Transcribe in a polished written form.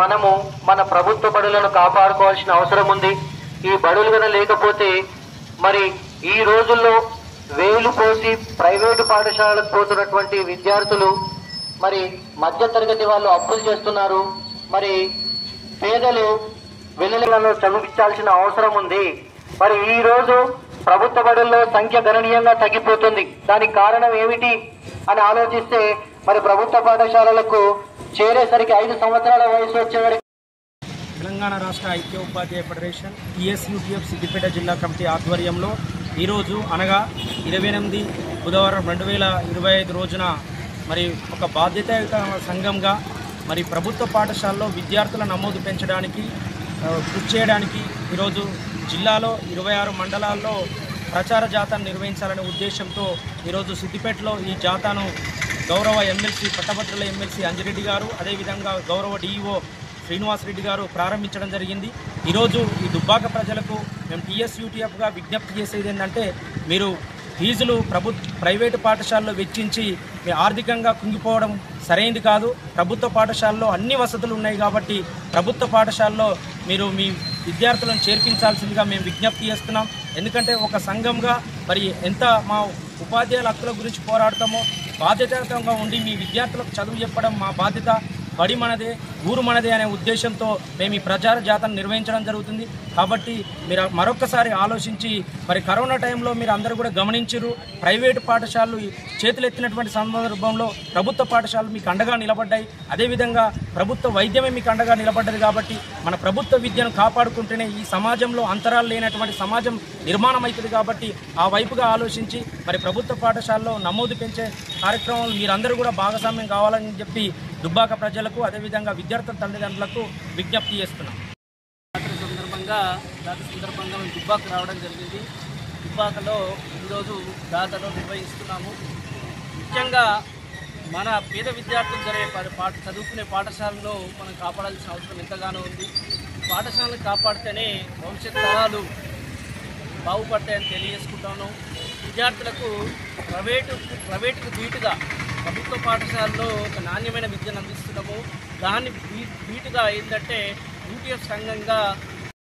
మనము మన ప్రభుత్వ బడులను కాపాడుకోవాల్సిన అవసరం ఉంది. ఈ బడులు కనుక లేకపోతే మరి ఈ రోజుల్లో వేలు పోసి ప్రైవేటు పాఠశాలకు పోతున్నటువంటి విద్యార్థులు మరి మధ్య తరగతి వాళ్ళు అప్పులు చేస్తున్నారు. మరి పేదలు వెన్నెలలో చదివించాల్సిన అవసరం ఉంది. మరి ఈ రోజు ప్రభుత్వ బడుల్లో సంఖ్య గణనీయంగా తగ్గిపోతుంది. దానికి కారణం ఏమిటి అని ఆలోచిస్తే మరి ప్రభుత్వ పాఠశాలలకు చేరేసరికి 5 సంవత్సరాల వయసు వచ్చేవరకు తెలంగాణ రాష్ట్ర ఐక్య ఉపాధ్యాయ ఫెడరేషన్ టీఎస్యూటీఎఫ్ సిద్దిపేట జిల్లా కమిటీ ఆధ్వర్యంలో ఈరోజు అనగా 28 బుధవారం 2025 రోజున మరి ఒక బాధ్యతాయుత సంఘంగా మరి ప్రభుత్వ పాఠశాలలో విద్యార్థుల నమోదు పెంచడానికి కృషి చేయడానికి ఈరోజు జిల్లాలో 26 మండలాల్లో ప్రచార జాతాను నిర్వహించాలనే ఉద్దేశంతో ఈరోజు సిద్దిపేటలో ఈ జాతాను గౌరవ ఎమ్మెల్సీ పట్టభద్రుల ఎమ్మెల్సీ అంజిరెడ్డి గారు అదేవిధంగా గౌరవ డిఈఓ శ్రీనివాసరెడ్డి గారు ప్రారంభించడం జరిగింది. ఈరోజు ఈ దుబ్బాక ప్రజలకు మేము టీఎస్యూటీఎఫ్గా విజ్ఞప్తి చేసేది ఏంటంటే మీరు ఫీజులు ప్రైవేటు పాఠశాలలో వెచ్చించి మీ ఆర్థికంగా కుంగిపోవడం సరైనది కాదు. ప్రభుత్వ పాఠశాలలో అన్ని వసతులు ఉన్నాయి కాబట్టి ప్రభుత్వ పాఠశాలలో మీరు మీ విద్యార్థులను చేర్పించాల్సిందిగా మేము విజ్ఞప్తి చేస్తున్నాం. ఎందుకంటే ఒక సంఘంగా మరి ఎంత మా ఉపాధ్యాయుల హక్కుల గురించి పోరాడతామో బాధ్యతాయుతంగా ఉండి మీ విద్యార్థులకు చదువు చెప్పడం మా బాధ్యత. బడి మనదే ఊరు మనదే అనే ఉద్దేశంతో మేము ఈ ప్రచార జాతరను నిర్వహించడం జరుగుతుంది. కాబట్టి మీరు మరొకసారి ఆలోచించి మరి కరోనా టైంలో మీరు అందరూ కూడా గమనించారు. ప్రైవేటు పాఠశాలలు చేతులెత్తినటువంటి సందర్భంలో ప్రభుత్వ పాఠశాలలు మీకు అండగా నిలబడ్డాయి. అదేవిధంగా ప్రభుత్వ వైద్యమే మీకు అండగా నిలబడ్డది. కాబట్టి మన ప్రభుత్వ విద్యను కాపాడుకుంటేనే ఈ సమాజంలో అంతరాలు లేనటువంటి సమాజం నిర్మాణం అవుతుంది. కాబట్టి ఆ వైపుగా ఆలోచించి మరి ప్రభుత్వ పాఠశాలలో నమోదు పెంచే కార్యక్రమంలో మీరందరూ కూడా భాగస్వామ్యం కావాలని చెప్పి దుబ్బాక ప్రజలకు అదేవిధంగా విద్యార్థుల తల్లిదండ్రులకు విజ్ఞప్తి చేస్తున్నాం. సందర్భంగా మేము దుబ్బాక రావడం జరిగింది. దుబ్బాకలో ఈరోజు జాతరలో నిర్వహిస్తున్నాము. ముఖ్యంగా మన పేద విద్యార్థులు చదువుకునే పాఠశాలలో మనం కాపాడాల్సిన అవసరం ఎంతగానో ఉంది. పాఠశాలను కాపాడితేనే భవిష్యత్ తరాలు బాగుపడతాయని తెలియజేసుకుంటాను. విద్యార్థులకు ప్రైవేటుకు ధీటుగా ప్రభుత్వ పాఠశాలలో ఒక నాణ్యమైన విద్యను అందిస్తున్నాము. దాన్ని ధీటుగా ఏంటంటే యూటీఎఫ్ సంఘంగా